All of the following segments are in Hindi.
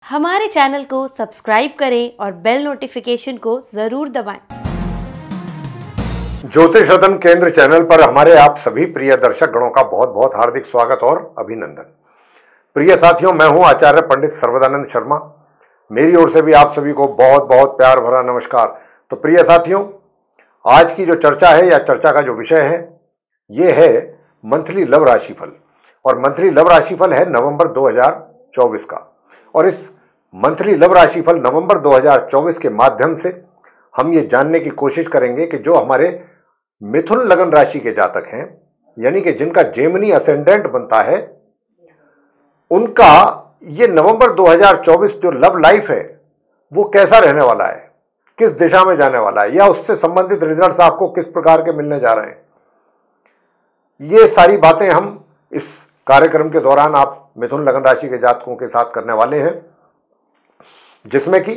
हमारे चैनल को सब्सक्राइब करें और बेल नोटिफिकेशन को जरूर दबाएं। ज्योतिष रत्न केंद्र चैनल पर हमारे आप सभी प्रिय दर्शक गणों का बहुत बहुत हार्दिक स्वागत और अभिनंदन। प्रिय साथियों, मैं हूं आचार्य पंडित सर्वदानंद शर्मा। मेरी ओर से भी आप सभी को बहुत बहुत प्यार भरा नमस्कार। तो प्रिय साथियों, आज की जो चर्चा है या चर्चा का जो विषय है ये है मंथली लव राशिफल। और मंथली लव राशिफल है नवंबर 2024 का। और इस मंथली लव राशिफल नवंबर 2024 के माध्यम से हम ये जानने की कोशिश करेंगे कि जो हमारे मिथुन लगन राशि के जातक हैं, यानी कि जिनका जेमिनी असेंडेंट बनता है, उनका ये नवंबर 2024 जो लव लाइफ है वो कैसा रहने वाला है, किस दिशा में जाने वाला है, या उससे संबंधित रिजल्ट्स आपको किस प्रकार के मिलने जा रहे हैं। ये सारी बातें हम इस कार्यक्रम के दौरान आप मिथुन लगन राशि के जातकों के साथ करने वाले हैं, जिसमें कि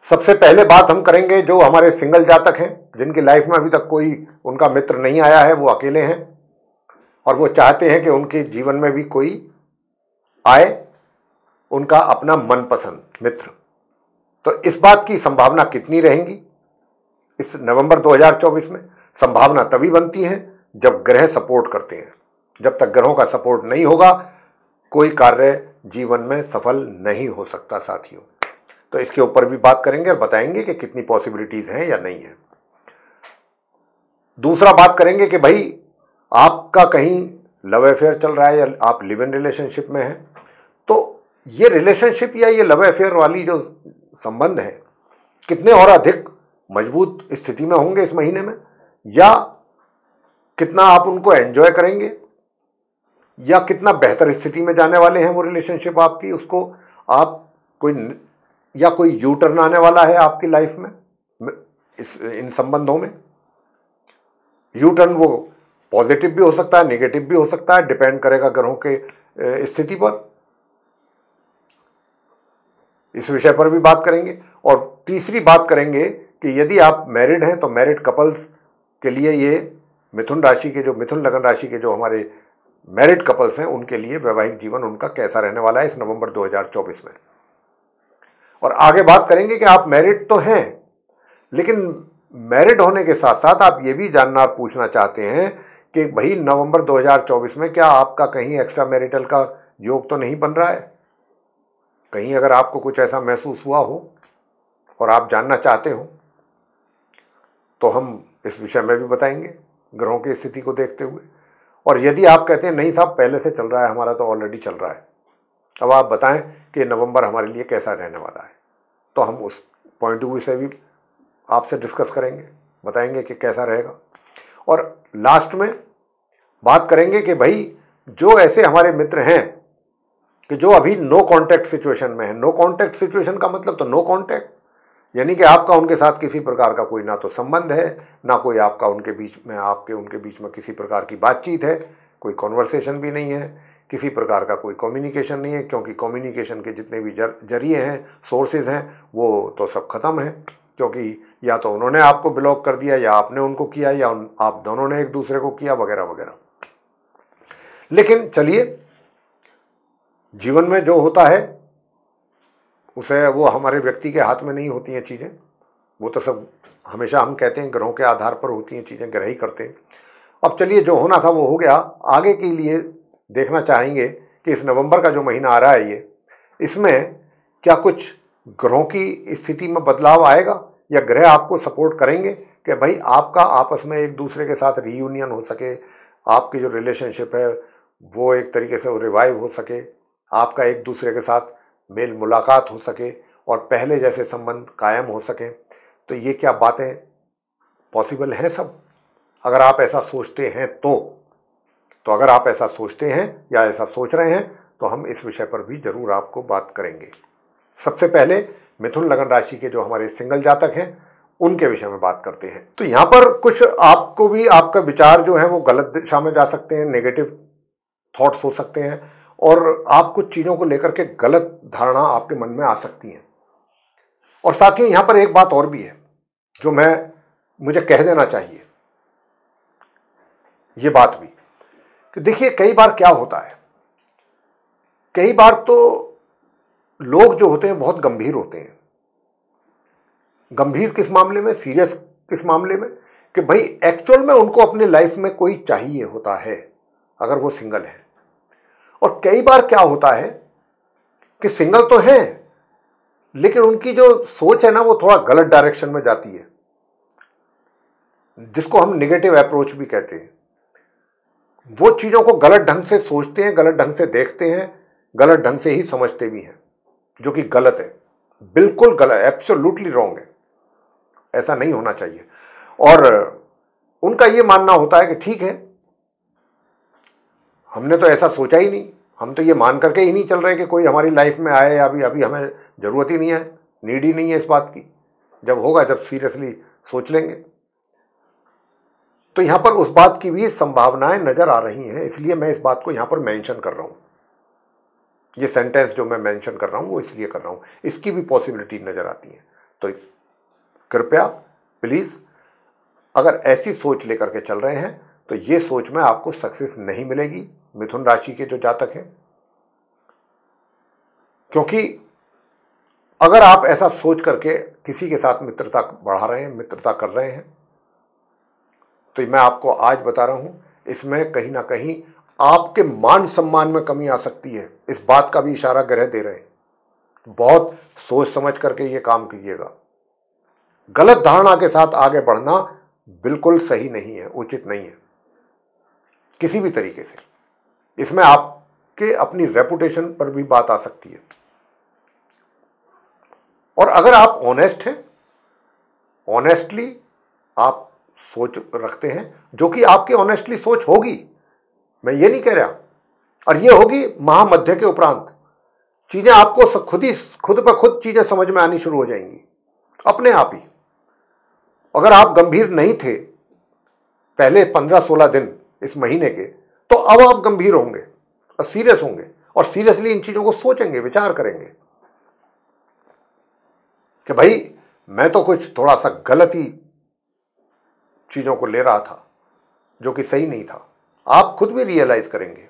सबसे पहले बात हम करेंगे जो हमारे सिंगल जातक हैं, जिनकी लाइफ में अभी तक कोई उनका मित्र नहीं आया है, वो अकेले हैं और वो चाहते हैं कि उनके जीवन में भी कोई आए, उनका अपना मनपसंद मित्र। तो इस बात की संभावना कितनी रहेंगी इस नवंबर 2024 में? संभावना तभी बनती है जब ग्रह सपोर्ट करते हैं। जब तक ग्रहों का सपोर्ट नहीं होगा कोई कार्य जीवन में सफल नहीं हो सकता साथियों। तो इसके ऊपर भी बात करेंगे और बताएंगे कि कितनी पॉसिबिलिटीज हैं या नहीं है। दूसरा बात करेंगे कि भाई आपका कहीं लव अफेयर चल रहा है या आप लिव इन रिलेशनशिप में हैं, तो ये रिलेशनशिप या ये लव अफेयर वाली जो संबंध है कितने और अधिक मजबूत स्थिति में होंगे इस महीने में, या कितना आप उनको एंजॉय करेंगे, या कितना बेहतर स्थिति में जाने वाले हैं वो रिलेशनशिप आपकी, उसको आप कोई यू टर्न आने वाला है आपकी लाइफ में इन संबंधों में। यू टर्न वो पॉजिटिव भी हो सकता है, नेगेटिव भी हो सकता है, डिपेंड करेगा ग्रहों के स्थिति पर। इस विषय पर भी बात करेंगे। और तीसरी बात करेंगे कि यदि आप मैरिड हैं तो मैरिड कपल्स के लिए ये मिथुन लगन राशि के जो हमारे मैरिड कपल्स हैं उनके लिए वैवाहिक जीवन उनका कैसा रहने वाला है इस नवंबर 2024 में। और आगे बात करेंगे कि आप मैरिड तो हैं, लेकिन मैरिड होने के साथ साथ आप ये भी जानना पूछना चाहते हैं कि भाई नवंबर 2024 में क्या आपका कहीं एक्स्ट्रा मैरिटल का योग तो नहीं बन रहा है। कहीं अगर आपको कुछ ऐसा महसूस हुआ हो और आप जानना चाहते हो तो हम इस विषय में भी बताएंगे ग्रहों की स्थिति को देखते हुए। और यदि आप कहते हैं नहीं साहब पहले से चल रहा है, हमारा तो ऑलरेडी चल रहा है, अब आप बताएं कि नवंबर हमारे लिए कैसा रहने वाला है, तो हम उस पॉइंट ऑफ व्यू से भी आपसे डिस्कस करेंगे, बताएंगे कि कैसा रहेगा। और लास्ट में बात करेंगे कि भाई जो ऐसे हमारे मित्र हैं कि जो अभी नो कांटेक्ट सिचुएशन में है। नो कांटेक्ट सिचुएशन का मतलब तो नो कांटेक्ट, यानी कि आपका उनके साथ किसी प्रकार का कोई ना तो संबंध है, ना कोई आपका उनके बीच में किसी प्रकार की बातचीत है, कोई कॉन्वर्सेशन भी नहीं है, किसी प्रकार का कोई कम्युनिकेशन नहीं है, क्योंकि कम्युनिकेशन के जितने भी जरिए हैं, सोर्सेज हैं, वो तो सब खत्म है, क्योंकि या तो उन्होंने आपको ब्लॉक कर दिया या आपने उनको किया या आप दोनों ने एक दूसरे को किया वगैरह वगैरह। लेकिन चलिए, जीवन में जो होता है उसे वो हमारे व्यक्ति के हाथ में नहीं होती हैं चीज़ें, वो तो सब हमेशा हम कहते हैं ग्रहों के आधार पर होती हैं चीज़ें, ग्रह ही करते हैं। अब चलिए, जो होना था वो हो गया। आगे के लिए देखना चाहेंगे कि इस नवंबर का जो महीना आ रहा है इसमें क्या कुछ ग्रहों की स्थिति में बदलाव आएगा, या ग्रह आपको सपोर्ट करेंगे कि भाई आपका आपस में एक दूसरे के साथ रीयूनियन हो सके, आपकी जो रिलेशनशिप है वो एक तरीके से रिवाइव हो सके, आपका एक दूसरे के साथ मेल मुलाकात हो सके और पहले जैसे संबंध कायम हो सके। तो ये क्या बातें पॉसिबल हैं सब? अगर आप ऐसा सोचते हैं तो अगर आप ऐसा सोचते हैं या ऐसा सोच रहे हैं तो हम इस विषय पर भी जरूर आपको बात करेंगे। सबसे पहले मिथुन लगन राशि के जो हमारे सिंगल जातक हैं उनके विषय में बात करते हैं। तो यहाँ पर कुछ आपको भी आपका विचार जो है वो गलत दिशा में जा सकते हैं, नेगेटिव थॉट्स हो सकते हैं, और आप कुछ चीज़ों को लेकर के गलत धारणा आपके मन में आ सकती हैं। और साथियों, यहाँ पर एक बात और भी है जो मुझे कह देना चाहिए, ये बात भी कि देखिए, कई बार क्या होता है, कई बार तो लोग जो होते हैं बहुत गंभीर होते हैं। गंभीर किस मामले में, सीरियस किस मामले में, कि भाई एक्चुअल में उनको अपनी लाइफ में कोई चाहिए होता है अगर वो सिंगल है। और कई बार क्या होता है कि सिंगल तो है लेकिन उनकी जो सोच है ना वो थोड़ा गलत डायरेक्शन में जाती है, जिसको हम नेगेटिव अप्रोच भी कहते हैं। वो चीजों को गलत ढंग से सोचते हैं, गलत ढंग से देखते हैं, गलत ढंग से ही समझते भी हैं, जो कि गलत है, बिल्कुल गलत, एब्सोल्युटली रॉन्ग है। ऐसा नहीं होना चाहिए। और उनका ये मानना होता है कि ठीक है, हमने तो ऐसा सोचा ही नहीं, हम तो ये मान करके ही नहीं चल रहे कि कोई हमारी लाइफ में आए, अभी अभी हमें ज़रूरत ही नहीं है, नीड ही नहीं है इस बात की। जब होगा जब सीरियसली सोच लेंगे। तो यहां पर उस बात की भी संभावनाएं नजर आ रही हैं, इसलिए मैं इस बात को यहां पर मेंशन कर रहा हूं। ये सेंटेंस जो मैं मेंशन कर रहा हूं वो इसलिए कर रहा हूं, इसकी भी पॉसिबिलिटी नजर आती है। तो कृपया प्लीज, अगर ऐसी सोच लेकर के चल रहे हैं तो ये सोच में आपको सक्सेस नहीं मिलेगी, मिथुन राशि के जो जातक हैं। क्योंकि अगर आप ऐसा सोच करके किसी के साथ मित्रता बढ़ा रहे हैं, मित्रता कर रहे हैं, तो मैं आपको आज बता रहा हूं, इसमें कहीं ना कहीं आपके मान सम्मान में कमी आ सकती है। इस बात का भी इशारा ग्रह दे रहे हैं। बहुत सोच समझ करके ये काम कीजिएगा। गलत धारणा के साथ आगे बढ़ना बिल्कुल सही नहीं है, उचित नहीं है किसी भी तरीके से। इसमें आपके अपनी रेपुटेशन पर भी बात आ सकती है। और अगर आप ऑनेस्ट हैं, ऑनेस्टली आप सोच रखते हैं, जो कि आपकी ऑनेस्टली सोच होगी, मैं ये नहीं कह रहा, और ये होगी महामध्य के उपरांत, चीजें आपको खुद पर खुद चीजें समझ में आनी शुरू हो जाएंगी अपने आप ही। अगर आप गंभीर नहीं थे पहले 15-16 दिन इस महीने के, तो अब आप गंभीर होंगे और सीरियस होंगे, और सीरियसली इन चीजों को सोचेंगे, विचार करेंगे कि भाई मैं तो कुछ थोड़ा सा गलत ही चीजों को ले रहा था जो कि सही नहीं था। आप खुद भी रियलाइज करेंगे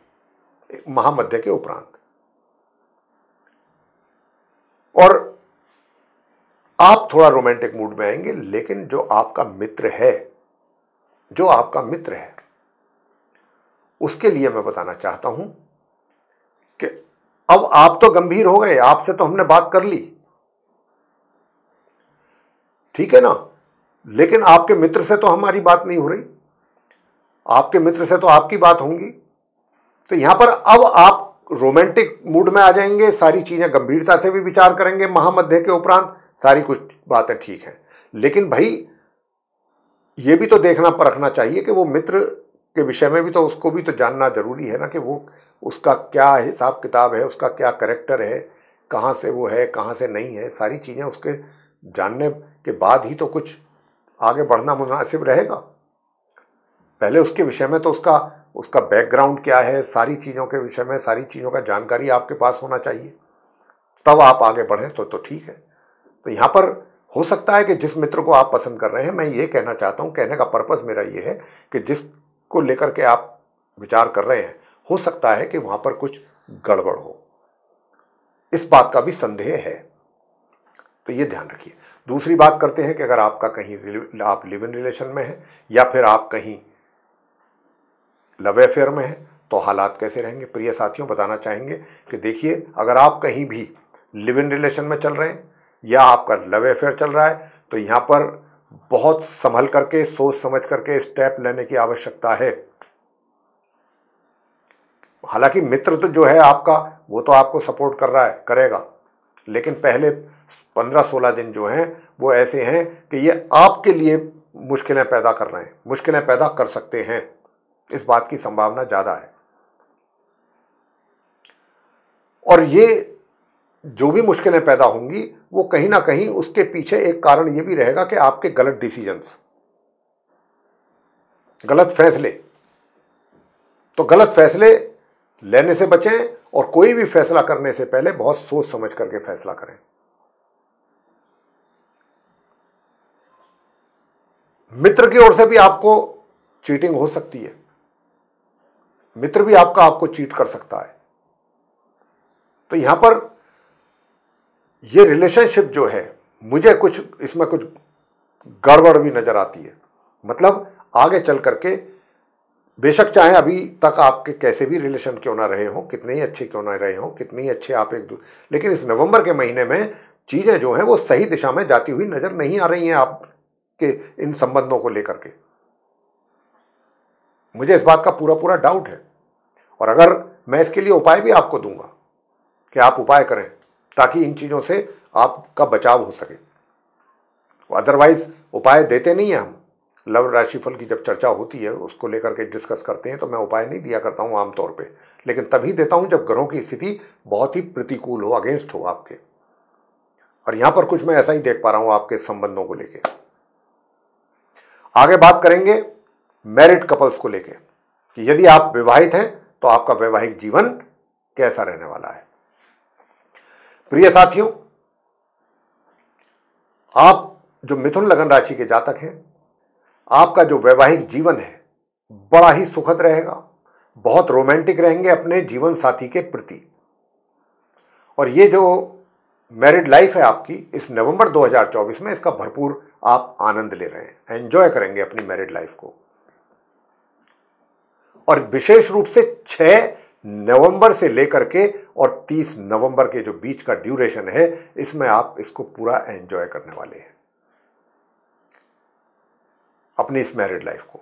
महामध्य के उपरांत। और आप थोड़ा रोमांटिक मूड में आएंगे, लेकिन जो आपका मित्र है, जो आपका मित्र है, उसके लिए मैं बताना चाहता हूं कि अब आप तो गंभीर हो गए, आपसे तो हमने बात कर ली, ठीक है ना, लेकिन आपके मित्र से तो हमारी बात नहीं हो रही, आपके मित्र से तो आपकी बात होंगी। तो यहां पर अब आप रोमांटिक मूड में आ जाएंगे, सारी चीजें गंभीरता से भी विचार करेंगे महामध्य के उपरांत, सारी कुछ बातें ठीक हैं। लेकिन भाई ये भी तो देखना परखना चाहिए कि वो मित्र के विषय में भी तो उसको भी तो जानना जरूरी है ना, कि वो उसका क्या हिसाब किताब है, उसका क्या कैरेक्टर है, कहाँ से वो है, कहाँ से नहीं है, सारी चीज़ें उसके जानने के बाद ही तो कुछ आगे बढ़ना मुनासिब रहेगा। पहले उसके विषय में तो उसका बैकग्राउंड क्या है, सारी चीज़ों के विषय में सारी चीज़ों का जानकारी आपके पास होना चाहिए, तब आप आगे बढ़ें तो ठीक है। तो यहाँ पर हो सकता है कि जिस मित्र को आप पसंद कर रहे हैं, मैं ये कहना चाहता हूँ, कहने का पर्पस मेरा ये है कि जिसको लेकर के आप विचार कर रहे हैं, हो सकता है कि वहाँ पर कुछ गड़बड़ हो, इस बात का भी संदेह है, तो ये ध्यान रखिए। दूसरी बात करते हैं कि अगर आपका कहीं आप लिव इन रिलेशन में हैं या फिर आप कहीं लव अफेयर में हैं, तो हालात कैसे रहेंगे। प्रिय साथियों, बताना चाहेंगे कि देखिए, अगर आप कहीं भी लिव इन रिलेशन में चल रहे हैं या आपका लव अफेयर चल रहा है, तो यहाँ पर बहुत संभल करके, सोच समझ करके स्टेप लेने की आवश्यकता है। हालांकि मित्र तो जो है आपका, वो तो आपको सपोर्ट कर रहा है, करेगा, लेकिन पहले 15-16 दिन जो हैं वो ऐसे हैं कि ये आपके लिए मुश्किलें पैदा कर रहे हैं, मुश्किलें पैदा कर सकते हैं, इस बात की संभावना ज़्यादा है। और ये जो भी मुश्किलें पैदा होंगी, वो कहीं ना कहीं उसके पीछे एक कारण ये भी रहेगा कि आपके गलत डिसीजंस, गलत फैसले। तो गलत फैसले लेने से बचें, और कोई भी फैसला करने से पहले बहुत सोच समझ करके फैसला करें। मित्र की ओर से भी आपको चीटिंग हो सकती है, मित्र भी आपको चीट कर सकता है। तो यहां पर ये रिलेशनशिप जो है मुझे कुछ इसमें कुछ गड़बड़ भी नजर आती है। मतलब आगे चल करके बेशक चाहे अभी तक आपके कैसे भी रिलेशन क्यों ना रहे हों, कितने ही अच्छे क्यों ना रहे हों, कितने ही अच्छे आप एक दूसरे, लेकिन इस नवंबर के महीने में चीजें जो हैं वो सही दिशा में जाती हुई नजर नहीं आ रही हैं आपके इन संबंधों को लेकर के। मुझे इस बात का पूरा पूरा डाउट है, और अगर मैं इसके लिए उपाय भी आपको दूंगा कि आप उपाय करें ताकि इन चीजों से आपका बचाव हो सके। अदरवाइज उपाय देते नहीं है हम। लव राशिफल की जब चर्चा होती है, उसको लेकर के डिस्कस करते हैं, तो मैं उपाय नहीं दिया करता हूं आमतौर पे, लेकिन तभी देता हूं जब ग्रहों की स्थिति बहुत ही प्रतिकूल हो, अगेंस्ट हो आपके। और यहां पर कुछ मैं ऐसा ही देख पा रहा हूं आपके संबंधों को लेके। आगे बात करेंगे मैरिड कपल्स को लेके कि यदि आप विवाहित हैं तो आपका वैवाहिक जीवन कैसा रहने वाला है। प्रिय साथियों, आप जो मिथुन लगन राशि के जातक हैं, आपका जो वैवाहिक जीवन है बड़ा ही सुखद रहेगा, बहुत रोमांटिक रहेंगे अपने जीवन साथी के प्रति। और ये जो मैरिड लाइफ है आपकी इस नवंबर 2024 में, इसका भरपूर आप आनंद ले रहे हैं, एंजॉय करेंगे अपनी मैरिड लाइफ को। और विशेष रूप से 6 नवंबर से लेकर के और 30 नवंबर के जो बीच का ड्यूरेशन है, इसमें आप इसको पूरा एंजॉय करने वाले हैं अपनी इस मैरिड लाइफ को।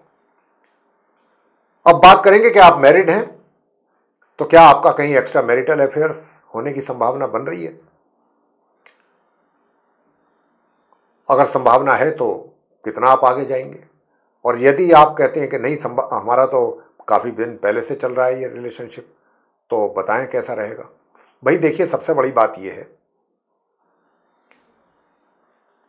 अब बात करेंगे कि आप मैरिड हैं तो क्या आपका कहीं एक्स्ट्रा मैरिटल अफेयर्स होने की संभावना बन रही है। अगर संभावना है तो कितना आप आगे जाएंगे, और यदि आप कहते हैं कि नहीं हमारा तो काफी दिन पहले से चल रहा है ये रिलेशनशिप, तो बताएं कैसा रहेगा। भाई देखिए, सबसे बड़ी बात यह है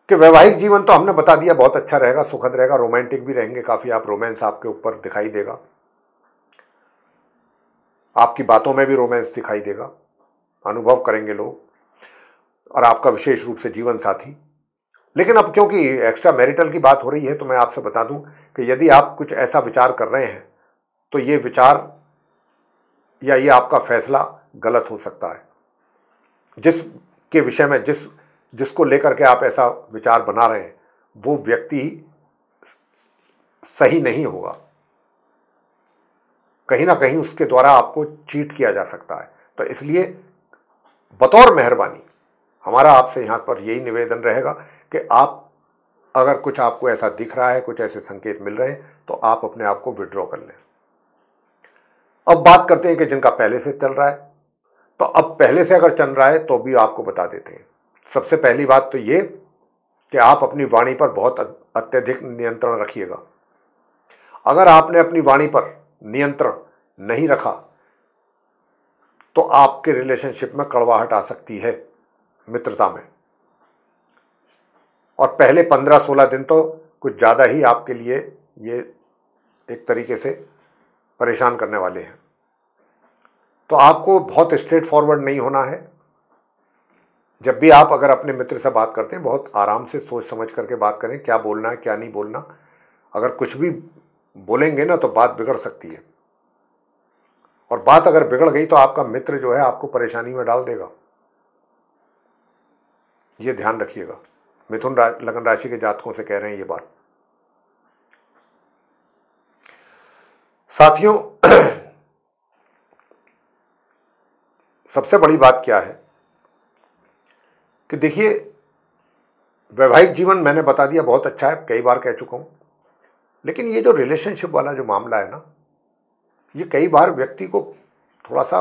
कि वैवाहिक जीवन तो हमने बता दिया बहुत अच्छा रहेगा, सुखद रहेगा, रोमांटिक भी रहेंगे काफी, आप रोमांस आपके ऊपर दिखाई देगा, आपकी बातों में भी रोमांस दिखाई देगा, अनुभव करेंगे लोग, और आपका विशेष रूप से जीवन साथी। लेकिन अब क्योंकि एक्स्ट्रा मैरिटल की बात हो रही है, तो मैं आपसे बता दूं कि यदि आप कुछ ऐसा विचार कर रहे हैं तो ये विचार या ये आपका फैसला गलत हो सकता है। जिसके विषय में जिसको लेकर के आप ऐसा विचार बना रहे हैं वो व्यक्ति सही नहीं होगा, कहीं ना कहीं उसके द्वारा आपको चीट किया जा सकता है। तो इसलिए बतौर मेहरबानी हमारा आपसे यहां पर यही निवेदन रहेगा कि आप अगर कुछ आपको ऐसा दिख रहा है, कुछ ऐसे संकेत मिल रहे हैं, तो आप अपने आप को विड्रॉ कर लें। अब बात करते हैं कि जिनका पहले से चल रहा है, तो अब पहले से अगर चल रहा है तो भी आपको बता देते हैं। सबसे पहली बात तो ये कि आप अपनी वाणी पर बहुत अत्यधिक नियंत्रण रखिएगा। अगर आपने अपनी वाणी पर नियंत्रण नहीं रखा तो आपके रिलेशनशिप में कड़वाहट आ सकती है मित्रता में, और पहले 15-16 दिन तो कुछ ज़्यादा ही आपके लिए ये एक तरीके से परेशान करने वाले हैं। तो आपको बहुत स्ट्रेट फॉरवर्ड नहीं होना है। जब भी आप अगर अपने मित्र से बात करते हैं, बहुत आराम से सोच समझ करके बात करें, क्या बोलना है क्या नहीं बोलना। अगर कुछ भी बोलेंगे ना तो बात बिगड़ सकती है, और बात अगर बिगड़ गई तो आपका मित्र जो है आपको परेशानी में डाल देगा। ये ध्यान रखिएगा। मिथुन लगन राशि के जातकों से कह रहे हैं ये बात। साथियों, सबसे बड़ी बात क्या है कि देखिए, वैवाहिक जीवन मैंने बता दिया बहुत अच्छा है, कई बार कह चुका हूं, लेकिन ये जो रिलेशनशिप वाला जो मामला है ना, ये कई बार व्यक्ति को थोड़ा सा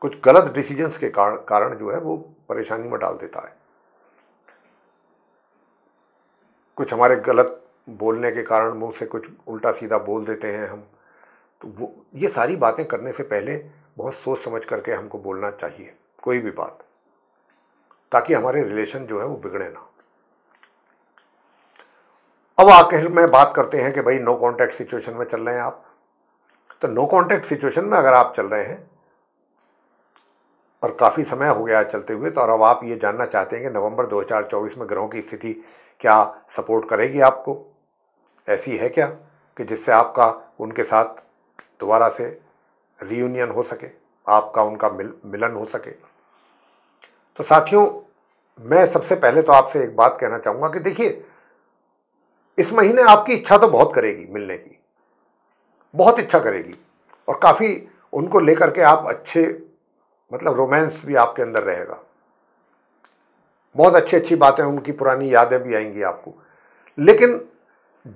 कुछ गलत डिसीजंस के कारण जो है वो परेशानी में डाल देता है। कुछ हमारे गलत बोलने के कारण मुंह से कुछ उल्टा सीधा बोल देते हैं हम, तो वो ये सारी बातें करने से पहले बहुत सोच समझ करके हमको बोलना चाहिए कोई भी बात, ताकि हमारे रिलेशन जो है वो बिगड़े ना। अब आखिर में बात करते हैं कि भाई नो कॉन्टैक्ट सिचुएशन में चल रहे हैं आप, तो नो कॉन्टैक्ट सिचुएशन में अगर आप चल रहे हैं और काफ़ी समय हो गया चलते हुए, तो और अब आप ये जानना चाहते हैं कि नवंबर 2024 में ग्रहों की स्थिति क्या सपोर्ट करेगी आपको, ऐसी है क्या कि जिससे आपका उनके साथ दोबारा से रियूनियन हो सके, आपका उनका मिलन हो सके। तो साथियों, मैं सबसे पहले तो आपसे एक बात कहना चाहूंगा कि देखिए, इस महीने आपकी इच्छा तो बहुत करेगी मिलने की, बहुत इच्छा करेगी, और काफी उनको लेकर के आप अच्छे, मतलब रोमांस भी आपके अंदर रहेगा, बहुत अच्छी अच्छी बातें, उनकी पुरानी यादें भी आएंगी आपको। लेकिन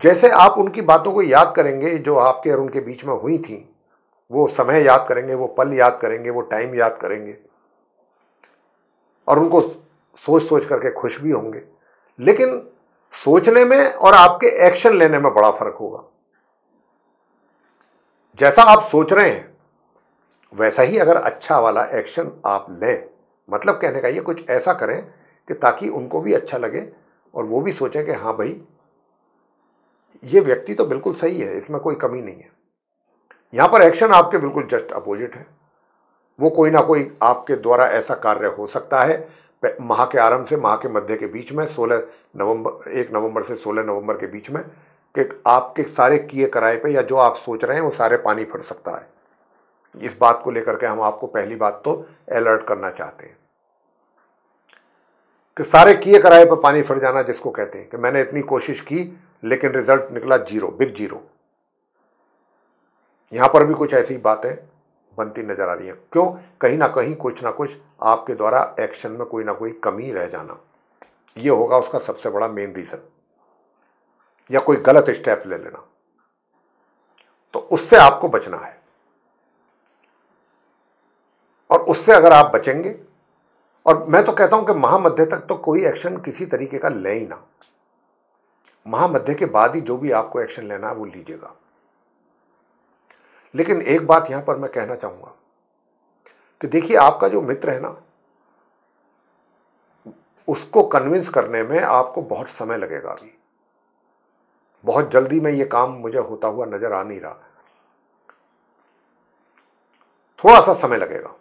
जैसे आप उनकी बातों को याद करेंगे जो आपके और उनके बीच में हुई थी, वो समय याद करेंगे, वो पल याद करेंगे, वो टाइम याद करेंगे, और उनको सोच सोच करके खुश भी होंगे। लेकिन सोचने में और आपके एक्शन लेने में बड़ा फर्क होगा। जैसा आप सोच रहे हैं वैसा ही अगर अच्छा वाला एक्शन आप लें, मतलब कहने का ये कुछ ऐसा करें कि ताकि उनको भी अच्छा लगे और वो भी सोचें कि हाँ भाई, ये व्यक्ति तो बिल्कुल सही है, इसमें कोई कमी नहीं है। यहां पर एक्शन आपके बिल्कुल जस्ट अपोजिट है। वो कोई ना कोई आपके द्वारा ऐसा कार्य हो सकता है माह के आरंभ से माह के मध्य के बीच में, 1 नवंबर से 16 नवंबर के बीच में, कि आपके सारे किए कराए पे या जो आप सोच रहे हैं वो सारे पानी फिर सकता है। इस बात को लेकर के हम आपको पहली बात तो अलर्ट करना चाहते हैं कि सारे किए कराए पे पानी फिर जाना जिसको कहते हैं कि मैंने इतनी कोशिश की लेकिन रिजल्ट निकला जीरो, बिग जीरो। यहां पर भी कुछ ऐसी बातें बनती नजर आ रही है। क्यों? कहीं ना कहीं कुछ ना कुछ आपके द्वारा एक्शन में कोई ना कोई कमी रह जाना, यह होगा उसका सबसे बड़ा मेन रीजन, या कोई गलत स्टेप ले लेना। तो उससे आपको बचना है, और उससे अगर आप बचेंगे, और मैं तो कहता हूं कि महामध्य तक तो कोई एक्शन किसी तरीके का ले ही ना, महामध्य के बाद ही जो भी आपको एक्शन लेना है वो लीजिएगा। लेकिन एक बात यहां पर मैं कहना चाहूंगा कि देखिए, आपका जो मित्र है ना, उसको कन्विंस करने में आपको बहुत समय लगेगा। अभी बहुत जल्दी में ये काम मुझे होता हुआ नजर आ नहीं रहा, थोड़ा सा समय लगेगा।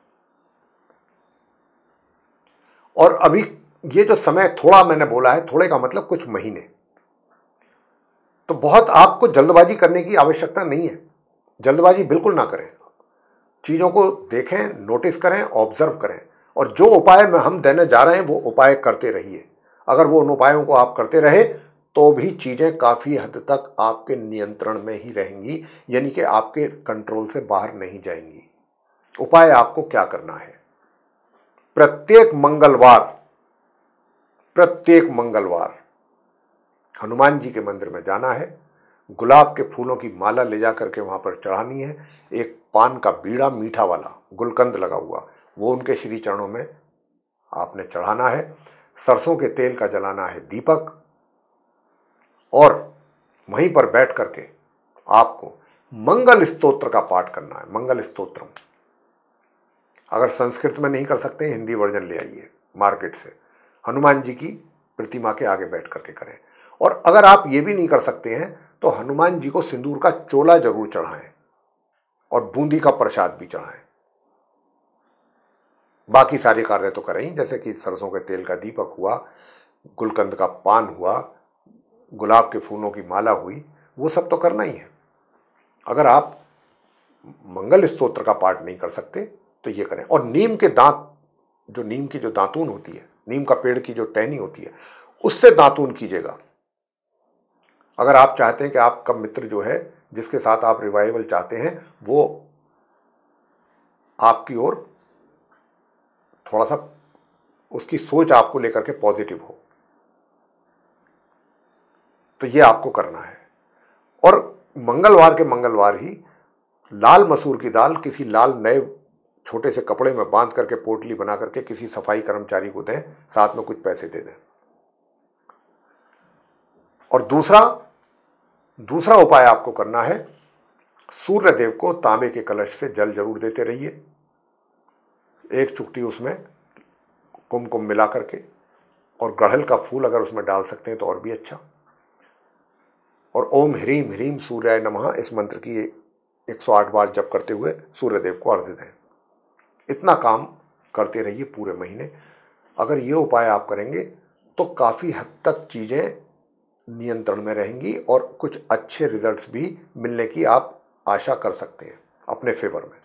और अभी ये जो समय थोड़ा मैंने बोला है, थोड़े का मतलब कुछ महीने, तो बहुत आपको जल्दबाजी करने की आवश्यकता नहीं है। जल्दबाजी बिल्कुल ना करें, चीजों को देखें, नोटिस करें, ऑब्जर्व करें, और जो उपाय में हम देने जा रहे हैं वो उपाय करते रहिए। अगर वो उन उपायों को आप करते रहे तो भी चीजें काफी हद तक आपके नियंत्रण में ही रहेंगी, यानी कि आपके कंट्रोल से बाहर नहीं जाएंगी। उपाय आपको क्या करना है? प्रत्येक मंगलवार हनुमान जी के मंदिर में जाना है, गुलाब के फूलों की माला ले जा करके वहां पर चढ़ानी है, एक पान का बीड़ा मीठा वाला गुलकंद लगा हुआ वो उनके श्री चरणों में आपने चढ़ाना है, सरसों के तेल का जलाना है दीपक, और वहीं पर बैठ करके आपको मंगल स्तोत्र का पाठ करना है। मंगल स्तोत्रम, अगर संस्कृत में नहीं कर सकते हिंदी वर्जन ले आइए मार्केट से, हनुमान जी की प्रतिमा के आगे बैठ करके करें। और अगर आप ये भी नहीं कर सकते हैं तो हनुमान जी को सिंदूर का चोला जरूर चढ़ाएं और बूंदी का प्रसाद भी चढ़ाएं। बाकी सारे कार्य तो करें ही, जैसे कि सरसों के तेल का दीपक हुआ, गुलकंद का पान हुआ, गुलाब के फूलों की माला हुई, वो सब तो करना ही है। अगर आप मंगल स्तोत्र का पाठ नहीं कर सकते तो ये करें। और नीम के दांत, जो नीम की जो दातून होती है, नीम का पेड़ की जो टहनी होती है, उससे दातून कीजिएगा। अगर आप चाहते हैं कि आपका मित्र जो है, जिसके साथ आप रिवाइवल चाहते हैं, वो आपकी ओर थोड़ा सा उसकी सोच आपको लेकर के पॉजिटिव हो, तो ये आपको करना है। और मंगलवार के मंगलवार ही लाल मसूर की दाल किसी लाल नए छोटे से कपड़े में बांध करके पोटली बना करके किसी सफाई कर्मचारी को दें, साथ में कुछ पैसे दे दें। और दूसरा उपाय आपको करना है, सूर्य देव को तांबे के कलश से जल जरूर देते रहिए, एक चुटकी उसमें कुमकुम मिला करके, और गड़हल का फूल अगर उसमें डाल सकते हैं तो और भी अच्छा। और ओम ह्रीम ह्रीम सूर्याय नमः इस मंत्र की 108 बार जप करते हुए सूर्य देव को अर्घ्य दें। इतना काम करते रहिए पूरे महीने। अगर ये उपाय आप करेंगे तो काफ़ी हद तक चीज़ें नियंत्रण में रहेंगी और कुछ अच्छे रिजल्ट्स भी मिलने की आप आशा कर सकते हैं अपने फेवर में।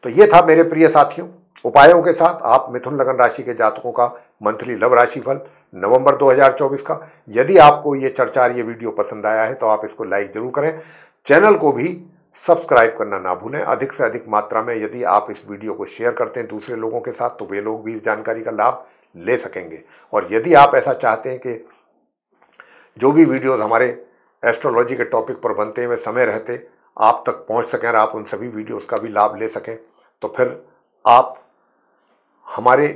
तो ये था मेरे प्रिय साथियों उपायों के साथ आप मिथुन लगन राशि के जातकों का मंथली लव राशिफल नवंबर 2024 का, यदि आपको ये चर्चा, ये वीडियो पसंद आया है तो आप इसको लाइक जरूर करें। चैनल को भी सब्सक्राइब करना ना भूलें। अधिक से अधिक मात्रा में यदि आप इस वीडियो को शेयर करते हैं दूसरे लोगों के साथ तो वे लोग भी इस जानकारी का लाभ ले सकेंगे। और यदि आप ऐसा चाहते हैं कि जो भी वीडियोस हमारे एस्ट्रोलॉजी के टॉपिक पर बनते हैं वे समय रहते आप तक पहुंच सकें और आप उन सभी वीडियोस का भी लाभ ले सकें, तो फिर आप हमारे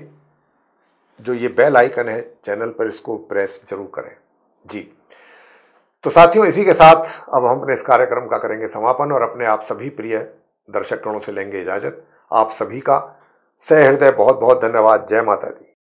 जो ये बेल आइकन है चैनल पर, इसको प्रेस जरूर करें जी। तो साथियों, इसी के साथ अब हम अपने इस कार्यक्रम का करेंगे समापन और अपने आप सभी प्रिय दर्शकों से लेंगे इजाजत। आप सभी का सहृदय बहुत बहुत धन्यवाद। जय माता दी।